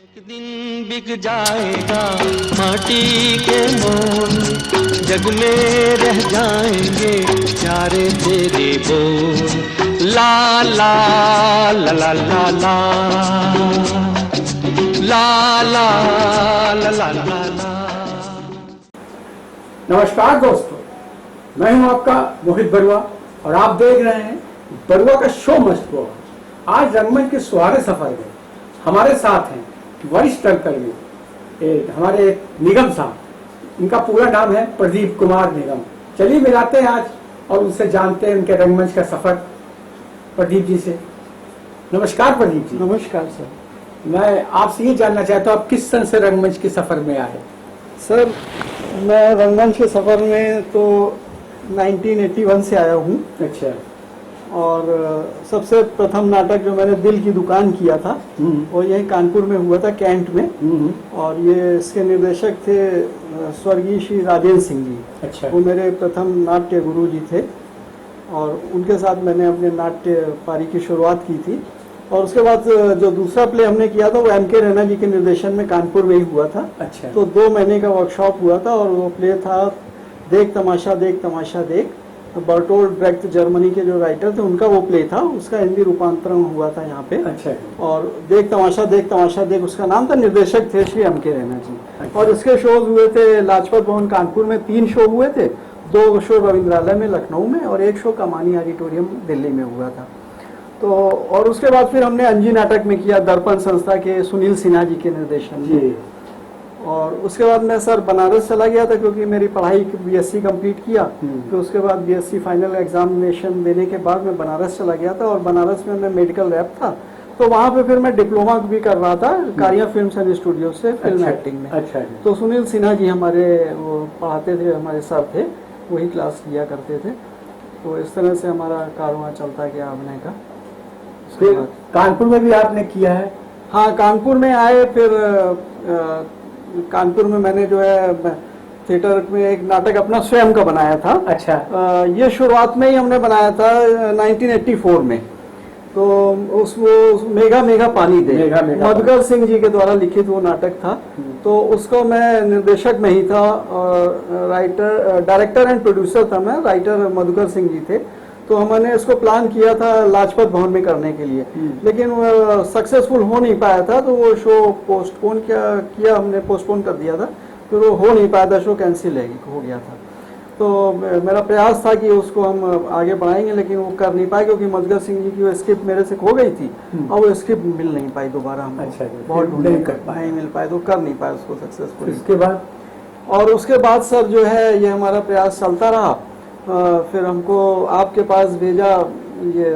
एक दिन बिक जाएगा माटी के मोल, जग में रह जाएंगे प्यारे तेरे बोल। ला ला ला ला ला ला ला ला ला ला ला ला। नमस्कार दोस्तों, मैं हूं आपका मोहित बरुआ और आप देख रहे हैं बरुआ का शो मस्ट गो ऑन। आज रंगमंच के सुहाने सफर में हमारे साथ हैं वरिष्ठ रंगकर्मी हमारे निगम साहब। इनका पूरा नाम है प्रदीप कुमार निगम। चलिए मिलाते हैं आज और उनसे जानते हैं उनके रंगमंच का सफर प्रदीप जी से। नमस्कार प्रदीप जी। नमस्कार सर। मैं आपसे ये जानना चाहता हूँ आप किस सन से रंगमंच के सफर में आए? सर मैं रंगमंच के सफर में तो 1981 से आया हूँ। अच्छा। और सबसे प्रथम नाटक जो मैंने दिल की दुकान किया था वो यही कानपुर में हुआ था, कैंट में। और ये इसके निर्देशक थे स्वर्गीय श्री राजेंद्र सिंह जी। अच्छा। वो मेरे प्रथम नाट्य गुरु जी थे और उनके साथ मैंने अपने नाट्य पारी की शुरुआत की थी। और उसके बाद जो दूसरा प्ले हमने किया था वो M.K. रैना जी के निर्देशन में कानपुर में ही हुआ था। अच्छा। तो 2 महीने का वर्कशॉप हुआ था और वो प्ले था देख तमाशा देख। बर्टोल्ड ब्रेख्ट जर्मनी के जो राइटर थे उनका वो प्ले था, उसका हिंदी रूपांतरण हुआ था यहाँ पे। अच्छा। और देख तमाशा देख उसका नाम था, निर्देशक थे श्री M.K. रैना जी। अच्छा। और इसके शोज हुए थे लाजपत भवन कानपुर में 3 शो हुए थे, 2 शो रविंद्रालय में लखनऊ में और 1 शो कमानी ऑडिटोरियम दिल्ली में हुआ था। तो और उसके बाद फिर हमने अंजी नाटक में किया दर्पण संस्था के सुनील सिन्हा जी के निर्देशन में। और उसके बाद मैं सर बनारस चला गया था क्योंकि मेरी पढ़ाई BSc कंप्लीट किया। तो उसके बाद BSc फाइनल एग्जामिनेशन देने के बाद मैं बनारस चला गया था और बनारस में मैं मेडिकल रैप था। तो वहाँ पे फिर मैं डिप्लोमा भी कर रहा था कारिया फिल्म्स एंड स्टूडियो से फिल्म एक्टिंग में। अच्छा। तो सुनील सिन्हा जी हमारे वो पढ़ाते थे, हमारे सर थे, वही क्लास लिया करते थे। तो इस तरह से हमारा कारवां चलता गया अभिनय का। फिर कानपुर में भी आपने किया है? हाँ, कानपुर में आए। फिर कानपुर में मैंने जो है थिएटर में एक नाटक अपना स्वयं का बनाया था। अच्छा। ये शुरुआत में ही हमने बनाया था 1984 में। तो उसको मेगा पानी दे मधुकर सिंह जी के द्वारा लिखित वो नाटक था। तो उसको मैं निर्देशक नहीं था और डायरेक्टर एंड प्रोड्यूसर था मैं। राइटर मधुकर सिंह जी थे। तो हमने इसको प्लान किया था लाजपत भवन में करने के लिए, लेकिन वो सक्सेसफुल हो नहीं पाया था। तो वो शो पोस्टपोन किया हमने, पोस्टपोन कर दिया था। फिर वो हो नहीं पाया था, शो कैंसिल हो गया था। तो मेरा प्रयास था कि उसको हम आगे बढ़ाएंगे, लेकिन वो कर नहीं पाए क्योंकि मधुकर सिंह जी की वो स्क्रिप्ट मेरे से खो गई थी और वो स्क्रिप्ट मिल नहीं पाई दोबारा। हम बहुत नहीं मिल पाए तो कर नहीं पाए उसको सक्सेसफुल। इसके बाद और उसके बाद सर जो है ये हमारा प्रयास चलता रहा। फिर हमको आपके पास भेजा ये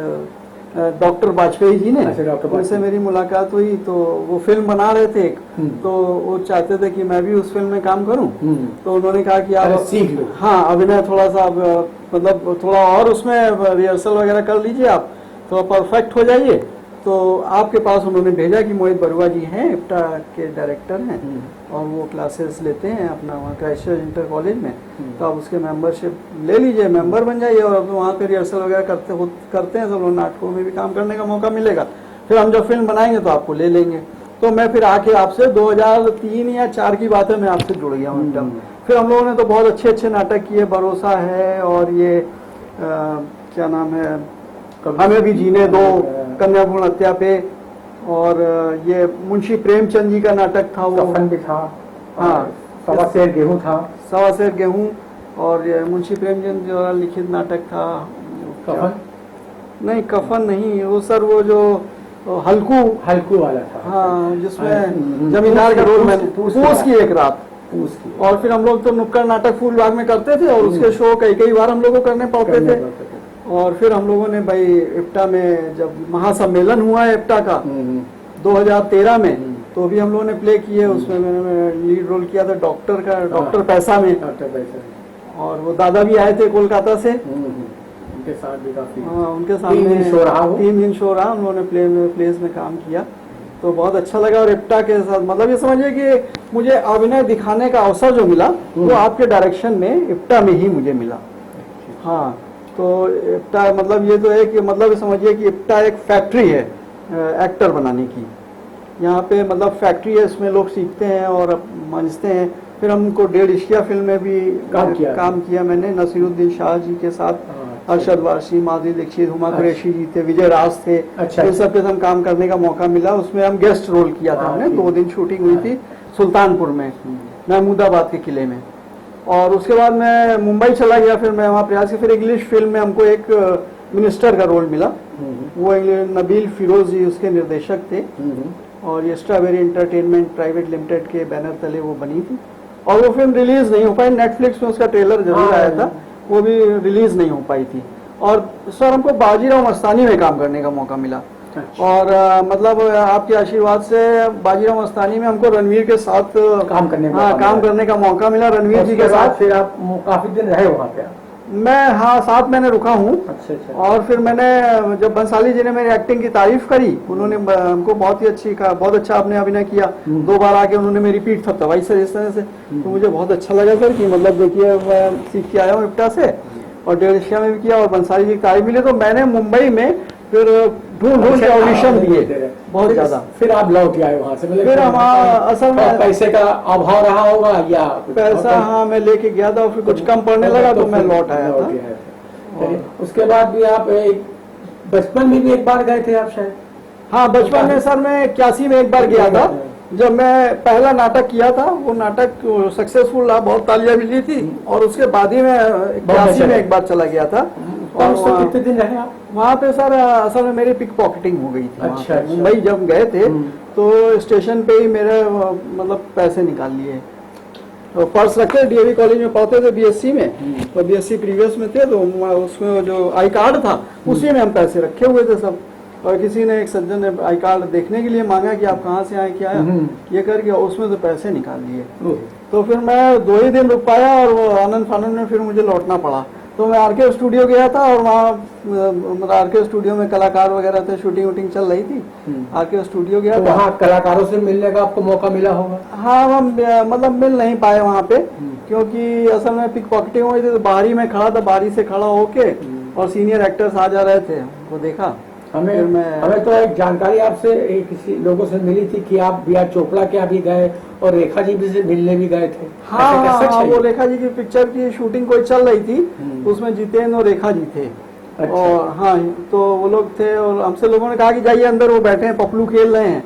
डॉक्टर वाजपेयी जी ने। उनसे मेरी मुलाकात हुई तो वो फिल्म बना रहे थे एक। तो वो चाहते थे कि मैं भी उस फिल्म में काम करूं। तो उन्होंने कहा कि आप सीख लो। हाँ, अभिनय थोड़ा सा मतलब थोड़ा और उसमें रिहर्सल वगैरह कर लीजिए, आप थोड़ा परफेक्ट हो जाइए। तो आपके पास उन्होंने भेजा कि मोहित बरुआ जी हैं, इप्टा के डायरेक्टर हैं और वो क्लासेस लेते हैं अपना वहाँ क्राइस्टचर्च इंटर कॉलेज में। तो आप उसके मेंबरशिप ले लीजिए, मेंबर बन जाइए और वहाँ पे रिहर्सल वगैरह करते हैं। सब लोग नाटकों में भी काम करने का मौका मिलेगा। फिर हम जब फिल्म बनाएंगे तो आपको ले लेंगे। तो मैं फिर आके आपसे 2003 या 4 की बात है, मैं आपसे जुड़ गया हूँ एकदम। फिर हम लोगों ने तो बहुत अच्छे नाटक किए, भरोसा है और ये क्या नाम है, हमें भी जीने दो, कन्या भ्रूण हत्या पे, और ये मुंशी प्रेमचंद जी का नाटक था, वो कफन भी था। हाँ, सवा सेर गेहूं था। सवा सेर गेहूं। और ये मुंशी प्रेमचंद जी द्वारा लिखित नाटक था कफन नहीं, कफन नहीं, वो सर वो जो हल्कू वाला था। हाँ, जिसमें जमींदार का रोल मैंने पूस की एक रात। और फिर हम लोग तो नुक्कड़ नाटक फूलबाग में करते थे और उसके शो कई बार हम लोग को करने पड़ते थे। और फिर हम लोगों ने भाई इप्टा में जब महासम्मेलन हुआ है इप्टा का 2013 में, तो भी हम लोगों ने प्ले किए। उसमें मैंने लीड रोल किया था डॉक्टर पैसा में। और वो दादा भी आए थे कोलकाता से, उनके साथ भी काफी। हाँ, उनके साथ 3 दिन शो रहा। उन्होंने प्लेस में काम किया तो बहुत अच्छा लगा। और इप्टा के साथ मतलब ये समझिए कि मुझे अभिनय दिखाने का अवसर जो मिला वो आपके डायरेक्शन में इप्टा में ही मुझे मिला। हाँ, तो इप्टा मतलब ये तो है कि मतलब समझिए कि इप्टा एक फैक्ट्री है एक्टर बनाने की। यहाँ पे मतलब फैक्ट्री है, इसमें लोग सीखते हैं और मंजते हैं। फिर हमको 1.5 इश्किया फिल्म में भी काम किया मैंने, नसीरुद्दीन शाह जी के साथ, अरशद वारसी, माधुरी दीक्षित, हुमा कुरैशी जी थे, विजय राज थे। इन सब के साथ काम करने का मौका मिला। उसमें हम गेस्ट रोल किया था हमने। 2 दिन शूटिंग हुई थी सुल्तानपुर में, महमूदाबाद के किले में। और उसके बाद मैं मुंबई चला गया, फिर मैं वहाँ प्रयास किया। फिर इंग्लिश फिल्म में हमको एक मिनिस्टर का रोल मिला। वो नबील फिरोज जी उसके निर्देशक थे, और ये स्ट्रॉबेरी एंटरटेनमेंट प्राइवेट लिमिटेड के बैनर तले वो बनी थी। और वो फिल्म रिलीज नहीं हो पाई, नेटफ्लिक्स में उसका ट्रेलर जरूर आया था, वो भी रिलीज नहीं हो पाई थी। और सर हमको बाजीराव मस्तानी में काम करने का मौका मिला। और मतलब आपके आशीर्वाद से बाजीराव मस्तानी में हमको रणवीर के साथ काम करने का मौका मिला। रणवीर जी के साथ फिर आप काफी दिन रहे वहाँ पे? मैं 7 महीने रुका हूँ। और फिर मैंने जब बंसाली जी ने मेरी एक्टिंग की तारीफ करी, उन्होंने हमको बहुत ही अच्छी कहा, बहुत अच्छा आपने अभिनय किया। 2 बार आके उन्होंने मेरी पीठ थपथपाई सर इस तरह से, तो मुझे बहुत अच्छा लगा सर कि मतलब देखिए मैं सीख के आया हूँ इप्टा से, और 1.5 इश्किया में भी किया, और बंसाली जी की तारीफ मिली। तो मैंने मुंबई में फिर ढूंढ के ऑडिशन दिए बहुत ज्यादा। फिर आप लौट आए वहाँ से? फिर हमारा असल में पैसे का अभाव रहा होगा या पैसा? हाँ, मैं लेके गया था, फिर कुछ कम पड़ने लगा तो मैं लौट आया था। उसके बाद भी आप बचपन में भी एक बार गए थे आप शायद? हाँ, बचपन में सर मैं 81 में एक बार गया था, जब मैं पहला नाटक किया था। वो नाटक सक्सेसफुल रहा, बहुत तालियां मिली थी। और उसके बाद ही मैं 81 में एक बार चला गया था। और कितने दिन रहे आप वहाँ पे? सर असल में मेरी पिक पॉकेटिंग हो गई थी। अच्छा। मुंबई जब गए थे तो स्टेशन पे ही मेरे मतलब पैसे निकाल लिए। तो पर्स रखे, डीएवी कॉलेज में पढ़ते थे बीएससी में, तो बीएससी प्रीवियस में थे, तो उसमें जो आई कार्ड था उसी में हम पैसे रखे हुए थे सब। और किसी ने, एक सज्जन ने आई कार्ड देखने के लिए मांगा कि आप कहाँ से आए, क्या आया, ये करके उसमें तो पैसे निकाल लिए। तो फिर मैं 2 ही दिन रुक पाया, और वो आनंद फानंद में फिर मुझे लौटना पड़ा। तो मैं आरके स्टूडियो गया था, और वहाँ आरके स्टूडियो में कलाकार वगैरह थे, शूटिंग वूटिंग चल रही थी। आरके स्टूडियो गया था, वहाँ कलाकारों से मिलने का आपको मौका मिला होगा? हाँ, हम मतलब मिल नहीं पाए वहाँ पे, क्योंकि असल में पिक पॉकेटिंग हुई थी। तो बाहरी में खड़ा था, बाहरी से खड़ा होके, और सीनियर एक्टर्स आ जा रहे थे, वो देखा। हमें तो एक जानकारी आपसे किसी लोगों से मिली थी कि आप बी आर चोपड़ा के यहाँ भी गए, और रेखा जी भी से मिलने भी गए थे। हाँ, वो रेखा जी की पिक्चर की शूटिंग कोई चल रही थी, उसमें जितेंद्र और रेखा जी थे। अच्छा। और हाँ, तो वो लोग थे, और हमसे लोगों ने कहा कि जाइए अंदर, वो बैठे हैं, पपलू खेल रहे हैं।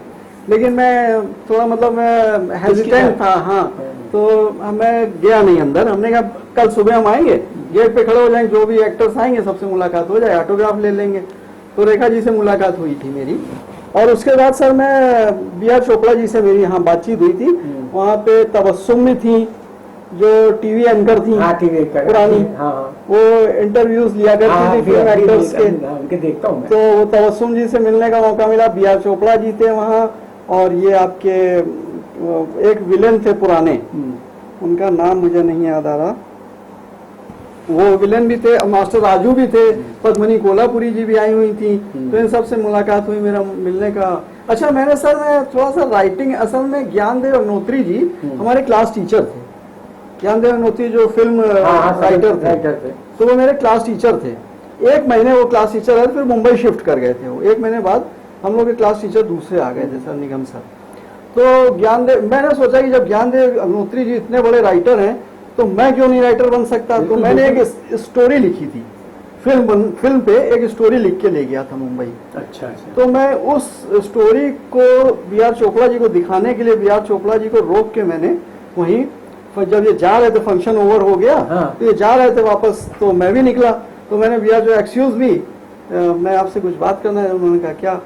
लेकिन मैं थोड़ा मतलब मैं हेजिटेंट था। हाँ, तो मैं गया नहीं अंदर। हमने कहा कल सुबह हम आएंगे, गेट पे खड़े हो जाएंगे, जो भी एक्टर्स आएंगे सबसे मुलाकात हो जाए, ऑटोग्राफ ले लेंगे। तो रेखा जी से मुलाकात हुई थी मेरी। और उसके बाद सर मैं बी आर चोपड़ा जी से मेरी यहाँ बातचीत हुई थी। वहाँ पे तबस्सुम में थी, जो टीवी एंकर थी। हाँ, टीवी एंकर पुरानी। हाँ। वो इंटरव्यूज लिया करती थी फिल्म एक्टर्स के। उनके देखता हूँ मैं। तो वो तबस्सुम जी से मिलने का मौका मिला। बी आर चोपड़ा जी थे वहाँ, और ये आपके एक विलेन थे पुराने, उनका नाम मुझे नहीं याद आ रहा, वो विलेन भी थे। मास्टर राजू भी थे, पद्मनी कोल्हापुरी जी भी आई हुई थी। तो इन सबसे मुलाकात हुई, मेरा मिलने का। अच्छा, मैंने सर मैं थोड़ा सा राइटिंग, असल में ज्ञानदेव अग्नोत्री जी हमारे क्लास टीचर थे। ज्ञानदेव अग्नोत्री जो फिल्म राइटर थे, तो वो मेरे क्लास टीचर थे। 1 महीने वो क्लास टीचर रहे, फिर मुंबई शिफ्ट कर गए थे वो। 1 महीने बाद हम लोग के क्लास टीचर दूसरे आ गए थे, सर निगम सर। तो ज्ञानदेव, मैंने सोचा कि जब ज्ञानदेव अग्नोत्री जी इतने बड़े राइटर हैं, तो मैं क्यों नहीं राइटर बन सकता। तो मैंने एक स्टोरी लिखी थी, फिल्म पे एक स्टोरी लिख के ले गया था मुंबई। अच्छा। तो मैं उस स्टोरी को बी आर चोपड़ा जी को दिखाने के लिए बी आर चोपड़ा जी को रोक के मैंने वहीं, जब ये जा रहे थे, फंक्शन ओवर हो गया। हाँ। तो ये जा रहे थे वापस, तो मैं भी निकला। तो मैंने बी आर जो एक्सक्यूज भी, मैं आपसे कुछ बात करना है। उन्होंने कहा क्या?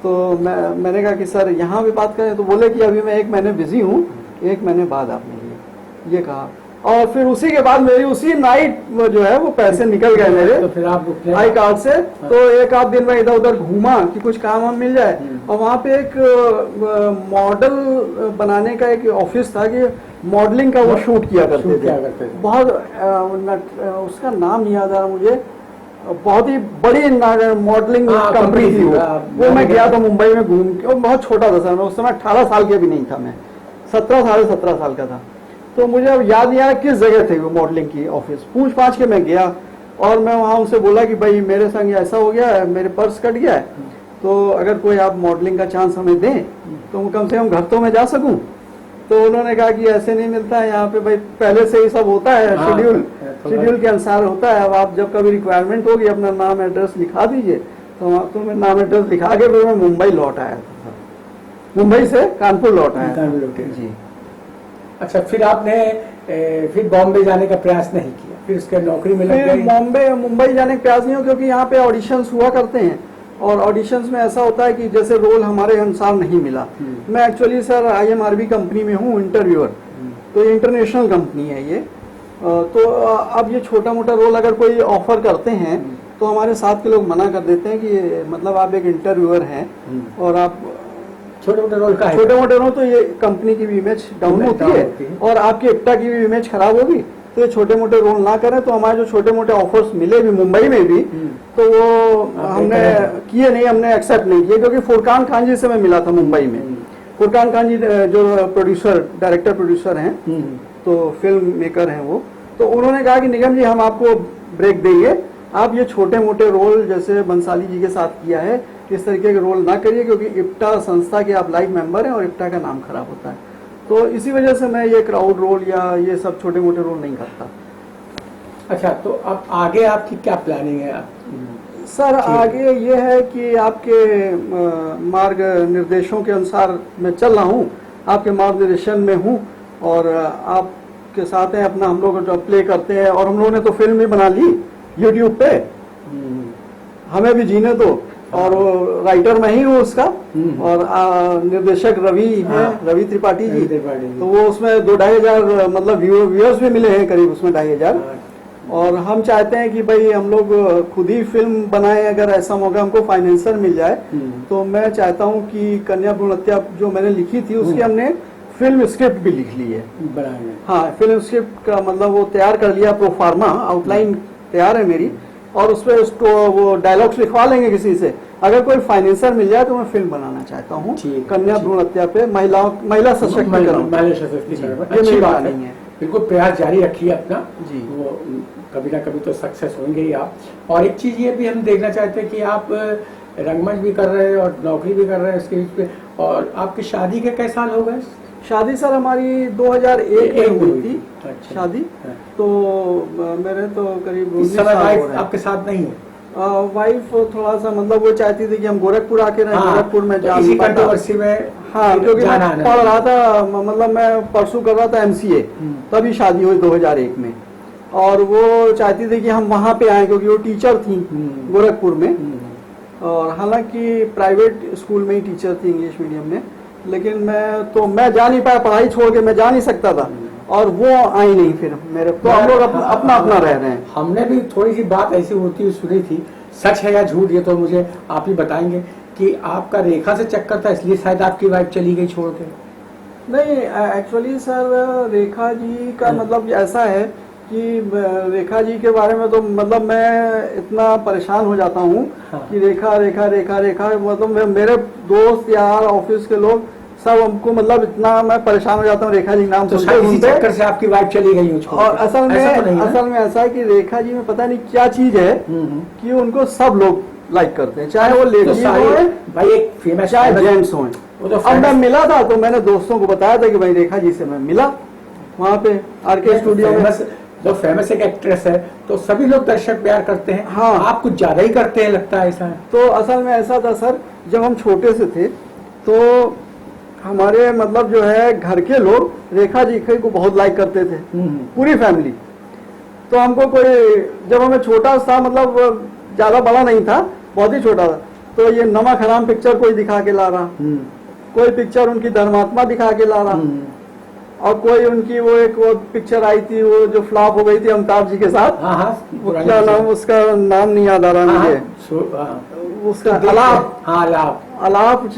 तो मैंने कहा कि सर यहाँ भी बात करें। तो बोले कि अभी मैं 1 महीने बिजी हूँ, 1 महीने बाद आप मिलिए, ये कहा। और फिर उसी के बाद मेरी उसी नाइट जो है वो पैसे निकल गए मेरे, तो फिर आप आई कार्ड से। तो 1 आध दिन में इधर उधर घूमा कि कुछ काम हम मिल जाए। और वहाँ पे एक मॉडल बनाने का एक ऑफिस था, कि मॉडलिंग का वो शूट किया करते थे। बहुत उसका नाम नहीं याद आ रहा मुझे, बहुत ही बड़ी मॉडलिंग कंपनी थी वो मैं गया था मुंबई में घूम के। और बहुत छोटा था सर, उस समय 18 साल के भी नहीं था मैं, 17 साल का था। तो मुझे अब याद नहीं आ रहा किस जगह थे वो मॉडलिंग की ऑफिस। पूछ पाछ के मैं गया, और मैं वहाँ उनसे बोला कि भाई मेरे संग ऐसा हो गया है, मेरे पर्स कट गया है, तो अगर कोई आप मॉडलिंग का चांस हमें दें तो कम से कम घर तो मैं जा सकूं। तो उन्होंने कहा कि ऐसे नहीं मिलता है यहाँ पे भाई, पहले से ही सब होता है, हाँ, शेड्यूल के अनुसार होता है। अब आप जब कभी रिक्वायरमेंट होगी अपना नाम एड्रेस लिखा दीजिए। तो मैं नाम एड्रेस लिखा के फिर मैं मुंबई लौट आया था, मुंबई से कानपुर लौट आया था। जी। अच्छा, फिर आपने फिर बॉम्बे जाने का प्रयास नहीं किया, फिर उसके नौकरी में लग फिर गए? मुंबई जाने का प्रयास नहीं हो, क्योंकि यहाँ पे ऑडिशंस हुआ करते हैं और ऑडिशंस में ऐसा होता है कि जैसे रोल हमारे अनुसार नहीं मिला। मैं एक्चुअली सर IMRB कंपनी में हूँ इंटरव्यूअर, तो ये इंटरनेशनल कंपनी है ये। तो अब ये छोटा मोटा रोल अगर कोई ऑफर करते हैं तो हमारे साथ के लोग मना कर देते हैं कि मतलब आप एक इंटरव्यूअर हैं और आप छोटे मोटे रोल का है? छोटे मोटे रोल तो ये कंपनी की भी इमेज डाउन होती है और आपकी इप्टा की भी इमेज खराब होगी। तो ये छोटे मोटे रोल ना करें। तो हमारे जो छोटे मोटे ऑफर्स मिले भी मुंबई में भी, तो वो हमने किए नहीं, हमने एक्सेप्ट नहीं किए, क्योंकि फुरकान खान जी से मैं मिला था मुंबई में। फुरकान खान जी जो डायरेक्टर प्रोड्यूसर हैं, तो फिल्म मेकर हैं वो। तो उन्होंने कहा कि निगम जी हम आपको ब्रेक देंगे, आप ये छोटे मोटे रोल जैसे बंसाली जी के साथ किया है इस तरीके के रोल ना करिए, क्योंकि इप्टा संस्था के आप लाइव मेंबर हैं और इप्टा का नाम खराब होता है। तो इसी वजह से मैं ये क्राउड रोल या ये सब छोटे मोटे रोल नहीं करता। अच्छा, तो अब आगे आपकी क्या प्लानिंग है? सर आगे ये है कि आपके मार्ग निर्देशों के अनुसार मैं चल रहा हूँ, आपके मार्गदर्शन में हूँ और आपके साथ हैं अपना, हम लोग जो प्ले करते हैं। और हम लोगों ने तो फिल्म भी बना ली यूट्यूब पे, हमें भी जीने दो। और वो राइटर मैं ही हूँ उसका, और निर्देशक रवि है, रवि त्रिपाठी जी। तो वो उसमें 2-2,500 मतलब व्यूअर्स भी मिले हैं करीब उसमें 2,500। और हम चाहते हैं कि भाई हम लोग खुद ही फिल्म बनाएं, अगर ऐसा मौका हमको फाइनेंसर मिल जाए तो मैं चाहता हूं कि कन्या भ्रूण हत्या जो मैंने लिखी थी उसकी हमने फिल्म स्क्रिप्ट भी लिख ली है। हाँ, फिल्म स्क्रिप्ट का मतलब वो तैयार कर लिया, प्रोफार्मा आउटलाइन तैयार है मेरी, और उस पर वो डायलॉग्स लिखवा लेंगे किसी से। अगर कोई फाइनेंसर मिल जाए तो मैं फिल्म बनाना चाहता हूँ कन्या भ्रूण हत्या पे, महिला सशक्तिकरण। अच्छी बात नहीं है, बिल्कुल प्रयास जारी रखिए अपना जी। वो कभी ना कभी तो सक्सेस होंगे ही आप। और एक चीज ये भी हम देखना चाहते हैं कि आप रंगमंच भी कर रहे हैं और नौकरी भी कर रहे हैं इसके बीच पे। और आपकी शादी के कई साल हो गए? शादी सर हमारी 2001 में हुई थी। अच्छा। शादी तो मेरे तो करीब इस समय वाइफ आपके साथ नहीं है? वाइफ थोड़ा सा मतलब वो चाहती थी कि हम गोरखपुर आके रहे। गोरखपुर में तो इसी कंट्रोवर्सी में हाँ, क्योंकि मैं पढ़ रहा था, मतलब मैं परसों कर रहा था MCA, तभी शादी हुई 2001 में। और वो चाहती थी कि हम वहां पे आए, क्योंकि वो टीचर थी गोरखपुर में, और हालांकि प्राइवेट स्कूल में ही टीचर थी इंग्लिश मीडियम में। लेकिन मैं जा नहीं पाया, पढ़ाई छोड़ के मैं जा नहीं सकता था, और वो आई नहीं फिर मेरे। तो हम लोग अपना अपना रह रहे हैं। हमने भी थोड़ी सी बात ऐसी होती हुई सुनी थी, सच है या झूठ ये तो मुझे आप ही बताएंगे, कि आपका रेखा से चक्कर था इसलिए शायद आपकी वाइफ चली गई छोड़ के? नहीं, एक्चुअली सर रेखा जी का मतलब ऐसा है कि रेखा जी के बारे में तो मतलब मैं इतना परेशान हो जाता हूँ कि रेखा रेखा रेखा रेखा, मतलब मेरे दोस्त यार ऑफिस के लोग सब हमको मतलब इतना मैं परेशान हो जाता हूँ रेखा जी नाम सुनते इसी चक्कर से आपकी वाइफ चली गई हो? और असल में ऐसा है कि रेखा जी में पता नहीं क्या चीज है कि उनको सब लोग लाइक करते हैं, चाहे वो लेडीज हो भाई, एक फेमस, चाहे जेंट्स हो। अब मैं मिला था तो मैंने दोस्तों को बताया था कि भाई रेखा जी से मैं मिला वहाँ पे RK स्टूडियो में। जो फेमस एक एक्ट्रेस है तो सभी लोग दर्शक प्यार करते हैं। हाँ, आप कुछ ज्यादा ही करते हैं लगता है ऐसा है? तो असल में ऐसा था सर, जब हम छोटे से थे तो हमारे मतलब जो है घर के लोग रेखा जी को बहुत लाइक करते थे, पूरी फैमिली। तो हमको कोई, जब हमें छोटा था, मतलब ज्यादा बड़ा नहीं था, बहुत ही छोटा था, तो ये नमक हराम पिक्चर कोई दिखा के ला रहा, कोई पिक्चर उनकी धर्मात्मा दिखा के ला रहा, और कोई उनकी वो एक वो पिक्चर आई थी वो जो फ्लॉप हो गई थी अमिताभ जी के साथ। क्या नाम, उसका नाम नहीं याद आ रहा मुझे, उसका अलाप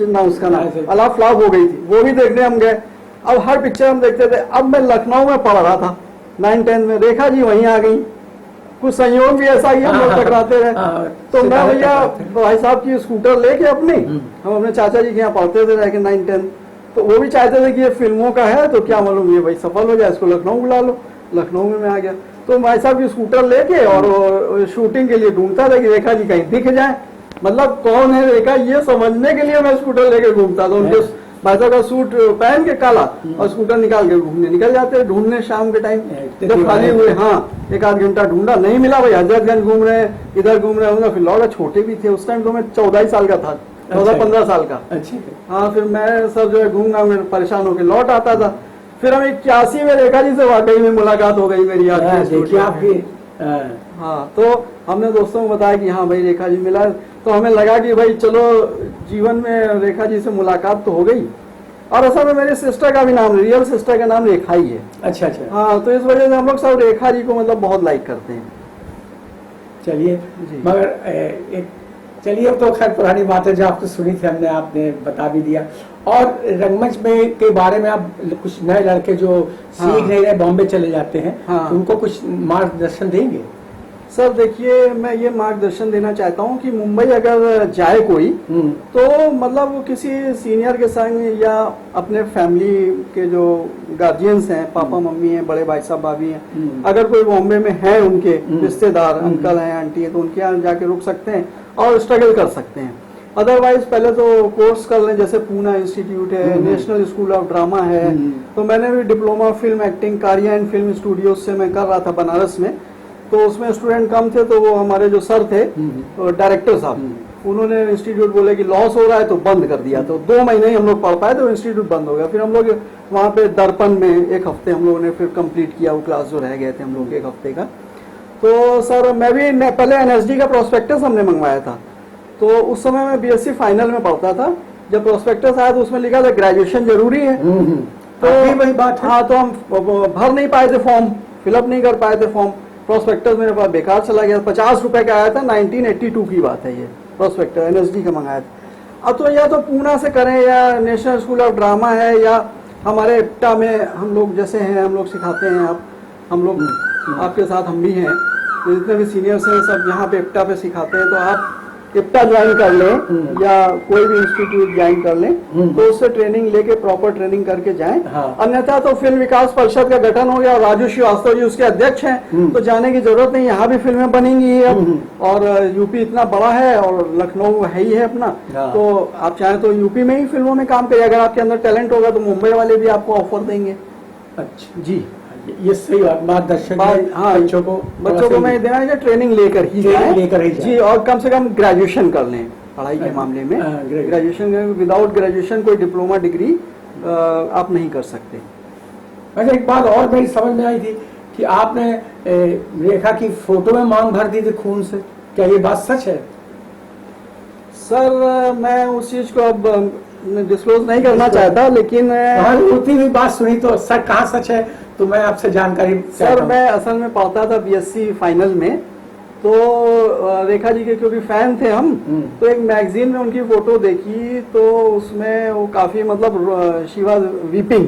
नाम, उसका नाम अलाप फ्लॉप हो गई थी, वो भी देखने हम गए। अब हर पिक्चर हम देखते थे। अब मैं लखनऊ में पढ़ रहा था 9-10 में, रेखा जी वहीं आ गई। कुछ संयोग भी ऐसा ही हम लोग टकराते रहे। तो मैं भैया भाई साहब की स्कूटर लेके अपनी, हम अपने चाचा जी के यहाँ पढ़ते थे रह के 9-10, तो वो भी चाहते थे कि ये फिल्मों का है तो क्या मालूम ये भाई सफल हो जाए, इसको लखनऊ बुला लो। लखनऊ में मैं आ गया तो भाई साहब की स्कूटर लेके और शूटिंग के लिए ढूंढता था कि रेखा जी कहीं दिख जाए, मतलब कौन है रेखा ये समझने के लिए मैं स्कूटर लेके घूमता था। उनके भाई साहब का सूट पहन के काला और स्कूटर निकाल के घूमने निकल जाते हैं, ढूंढने शाम के टाइम जब खाली हुए। हाँ, एक आध घंटा ढूंढा, नहीं मिला भाई, हजरतगंज घूम रहे हैं, इधर घूम रहे हैं, फिर लौटा। छोटे भी थे उस टाइम, तो मैं 14 ही साल का था, 14-15 साल का। अच्छा। हाँ, फिर मैं सब जो है घूम घाम परेशान होकर लौट आता था। फिर हम 81 में रेखा जी से वाकई में मुलाकात हो गई मेरी। आपकी हाँ, तो हमने दोस्तों को बताया कि हाँ भाई रेखा जी मिला, तो हमें लगा कि भाई चलो जीवन में रेखा जी से मुलाकात तो हो गई। और असल में मेरे सिस्टर का भी नाम, रियल सिस्टर का नाम रेखा ही है। अच्छा अच्छा। हाँ, तो इस वजह से हम लोग सब रेखा जी को मतलब बहुत लाइक करते हैं। चलिए, मगर एक चलिए, तो खैर पुरानी बात है जो आपने सुनी थी, हमने आपने बता भी दिया। और रंगमंच में के बारे में आप कुछ नए लड़के जो सीख नहीं रहे, बॉम्बे चले जाते हैं, तो उनको कुछ मार्गदर्शन देंगे? सर देखिए, मैं ये मार्गदर्शन देना चाहता हूँ कि मुंबई अगर जाए कोई, तो मतलब वो किसी सीनियर के संग या अपने फैमिली के जो गार्जियंस हैं, पापा मम्मी हैं, बड़े भाई साहब भाभी हैं, अगर कोई बॉम्बे में है उनके रिश्तेदार, अंकल हैं, आंटी है, तो उनके यहाँ जाके रुक सकते हैं और स्ट्रगल कर सकते हैं। अदरवाइज पहले तो कोर्स कर लें, जैसे पूना इंस्टीट्यूट है, नेशनल स्कूल ऑफ ड्रामा है। तो मैंने भी डिप्लोमा फिल्म एक्टिंग कारिया एंड फिल्म स्टूडियो से मैं कर रहा था बनारस में। तो उसमें स्टूडेंट कम थे, तो वो हमारे जो सर थे डायरेक्टर साहब, उन्होंने इंस्टीट्यूट बोले कि लॉस हो रहा है, तो बंद कर दिया। तो 2 महीने ही हम लोग पढ़ पाए, तो इंस्टीट्यूट बंद हो गया। फिर हम लोग वहाँ पे दर्पण में 1 हफ्ते हम लोगों ने फिर कंप्लीट किया वो क्लास जो रह गए थे हम लोग 1 हफ्ते का। तो सर मैं भी पहले NSD का प्रोस्पेक्टस हमने मंगवाया था, तो उस समय मैं BSc फाइनल में पढ़ता था। जब प्रोस्पेक्टस आया तो उसमें लिखा था ग्रेजुएशन जरूरी है। तो वही बात है। हाँ, तो हम भर नहीं पाए थे फॉर्म, फिलअप नहीं कर पाए थे फॉर्म। प्रोस्पेक्टस मेरे पास बेकार चला गया, 50 रुपए का आया था, 1982 की बात है ये प्रोस्पेक्टस, NSD का मंगाया था। अब तो या तो पूना से करें, या नेशनल स्कूल ऑफ ड्रामा है, या हमारे इप्टा में हम लोग जैसे हैं, हम लोग सिखाते हैं। आप हम लोग आपके साथ हम भी हैं, तो जितने भी सीनियर्स हैं सब यहाँ पे इप्टा पे सिखाते हैं। तो आप इप्टा ज्वाइन कर लें या कोई भी इंस्टीट्यूट ज्वाइन कर लें, तो उससे ट्रेनिंग लेके प्रॉपर ट्रेनिंग करके जाएं। अन्यथा तो फिल्म विकास परिषद का गठन हो गया और राजू श्रीवास्तव जी उसके अध्यक्ष हैं, तो जाने की जरूरत नहीं। यहाँ भी फिल्में बनेंगी अब, और यूपी इतना बड़ा है और लखनऊ है ही है अपना, तो आप चाहें तो यूपी में ही फिल्मों में काम करिए। अगर आपके अंदर टैलेंट होगा तो मुंबई वाले भी आपको ऑफर देंगे। अच्छा जी, ये सही मार्गदर्शन। हाँ, बच्चों को मैं देना है कि ट्रेनिंग लेकर ही जाए जी, और कम से कम ग्रेजुएशन कर लें पढ़ाई के मामले में। ग्रेजुएशन, विदाउट ग्रेजुएशन कोई डिप्लोमा डिग्री आप नहीं कर सकते। वैसे एक बात और मेरी समझ में आई थी कि आपने रेखा की फोटो में मांग भर दी थी खून से, क्या ये बात सच है? सर मैं उस चीज को अब डिस्क्लोज नहीं करना चाहता, लेकिन उतनी भी बात सुनी तो सर कहाँ सच है, तो मैं आपसे जानकारी। सर मैं असल में पढ़ता था BSc फाइनल में, तो रेखा जी के क्योंकि फैन थे हम, तो एक मैगजीन में उनकी फोटो देखी, तो उसमें वो काफी मतलब शी वाज वीपिंग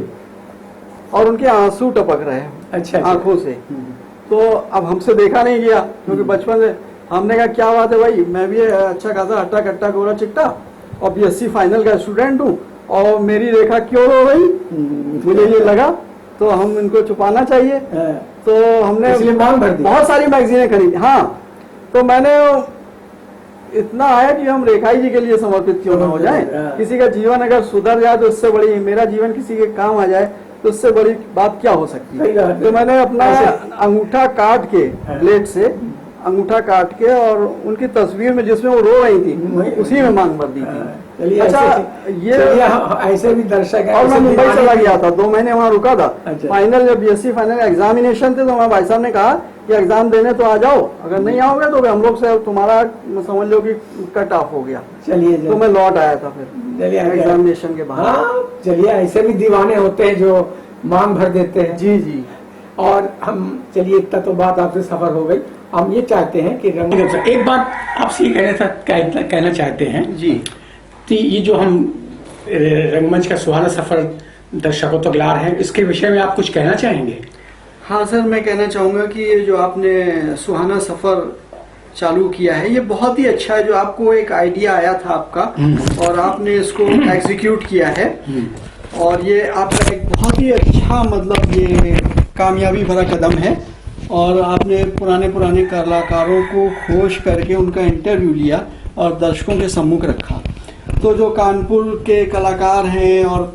और उनके आंसू टपक रहे हैं अच्छा आंखों से। तो अब हमसे देखा नहीं गया, क्योंकि बचपन से हमने कहा क्या बात है भाई, मैं भी अच्छा खासा हट्टा कट्टा गोरा चिट्टा और BSc फाइनल का स्टूडेंट हूँ, और मेरी रेखा क्यों रो रही, मुझे ये लगा तो हम इनको छुपाना चाहिए। तो हमने बहुत सारी मैगजीनें खरीदी। हाँ, तो मैंने इतना आया कि हम रेखा जी के लिए समर्पित क्यों ना हो जाए। किसी का जीवन अगर सुधर जाए तो उससे बड़ी, मेरा जीवन किसी के काम आ जाए तो उससे बड़ी बात क्या हो सकती है। तो मैंने अपना अंगूठा काट के, ब्लेड से अंगूठा काट के, और उनकी तस्वीर में जिसमें वो रो रही थी उसी में मांग भर दी थी। अच्छा, ये ऐसे भी दर्शक है। और मैं मुंबई चला गया था, 2 महीने वहाँ रुका था। फाइनल जब BSc फाइनल एग्जामिनेशन थे, तो हमारे भाई साहब ने कहा कि एग्जाम देने तो आ जाओ, अगर नहीं आओगे तो हम लोग से तुम्हारा समझ लो कि कट ऑफ हो गया। चलिए, तो मैं लौट आया था फिर एग्जामिनेशन के बाद। चलिए, ऐसे भी दीवाने होते हैं जो मांग भर देते हैं। जी जी। और हम चलिए, इतना तो बात आपसे सफर हो गई। हम ये चाहते हैं कि एक बात आपसे ये कहना चाहते हैं जी, कि ये जो हम रंगमंच का सुहाना सफर दर्शकों तक ला रहे हैं, इसके विषय में आप कुछ कहना चाहेंगे? हाँ सर, मैं कहना चाहूँगा कि ये जो आपने सुहाना सफर चालू किया है, ये बहुत ही अच्छा है। जो आपको एक आइडिया आया था आपका, और आपने इसको एग्जीक्यूट किया है, और ये आपका एक बहुत ही अच्छा मतलब ये कामयाबी भरा कदम है। और आपने पुराने कलाकारों को खोज करके उनका इंटरव्यू लिया और दर्शकों के सम्मुख रखा। तो जो कानपुर के कलाकार हैं और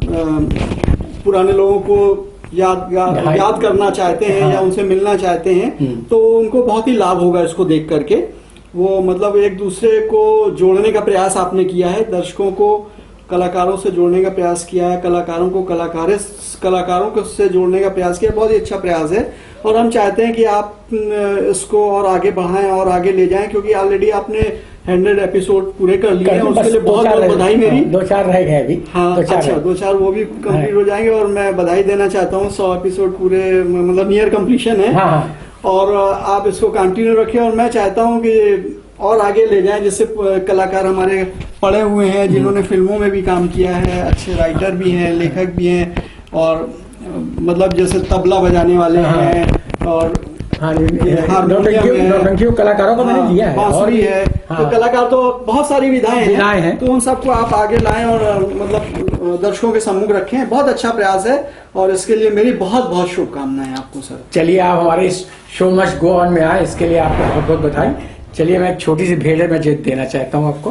पुराने लोगों को याद करना चाहते हैं, या उनसे मिलना चाहते हैं, तो उनको बहुत ही लाभ होगा इसको देख करके। वो मतलब एक दूसरे को जोड़ने का प्रयास आपने किया है, दर्शकों को कलाकारों से जोड़ने का प्रयास किया है, कलाकारों को कलाकारों को से जोड़ने का प्रयास किया। बहुत ही अच्छा प्रयास है और हम चाहते हैं कि आप इसको और आगे बढ़ाएं और आगे ले जाएं, क्योंकि ऑलरेडी आपने 100 एपिसोड पूरे कर लिए हैं, उसके लिए बहुत बहुत बधाई मेरी। 2-4 रह गए अभी। हाँ, अच्छा 2-4 वो भी कंप्लीट हो जाएंगे और मैं बधाई देना चाहता हूँ। 100 एपिसोड पूरे मतलब नियर कंप्लीशन है। हाँ। और आप इसको कंटिन्यू रखें और मैं चाहता हूँ कि और आगे ले जाएं, जिससे कलाकार हमारे पढ़े हुए हैं, जिन्होंने फिल्मों में भी काम किया है, अच्छे राइटर भी हैं, लेखक भी हैं, और मतलब जैसे तबला बजाने वाले हैं और नौटंकी कलाकारों को मैंने दिया है, बांसुरी है। तो कलाकार तो बहुत सारी विधाएं हैं, तो उन सबको आप आगे लाएं और मतलब दर्शकों के सम्मुख रखें। बहुत अच्छा प्रयास है और इसके लिए मेरी बहुत बहुत शुभकामनाएं आपको सर। चलिए, आप हमारे शो मस्ट गो ऑन में आए, इसके लिए आपको बहुत बहुत बधाई। चलिए, मैं एक छोटी सी भेड़ मैं देना चाहता हूँ आपको।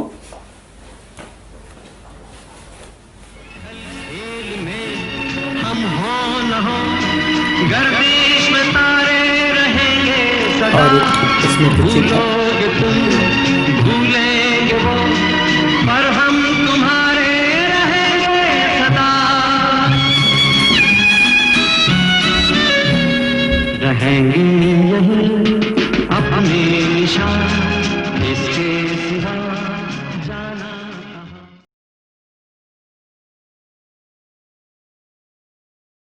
गर्दिश में तारे रहेंगे सदा, और इसमें कुछ भूलोगे तुम, भूलेंगे वो, पर हम तुम्हारे रहेंगे सदा। रहेंगे यहीं अपने निशान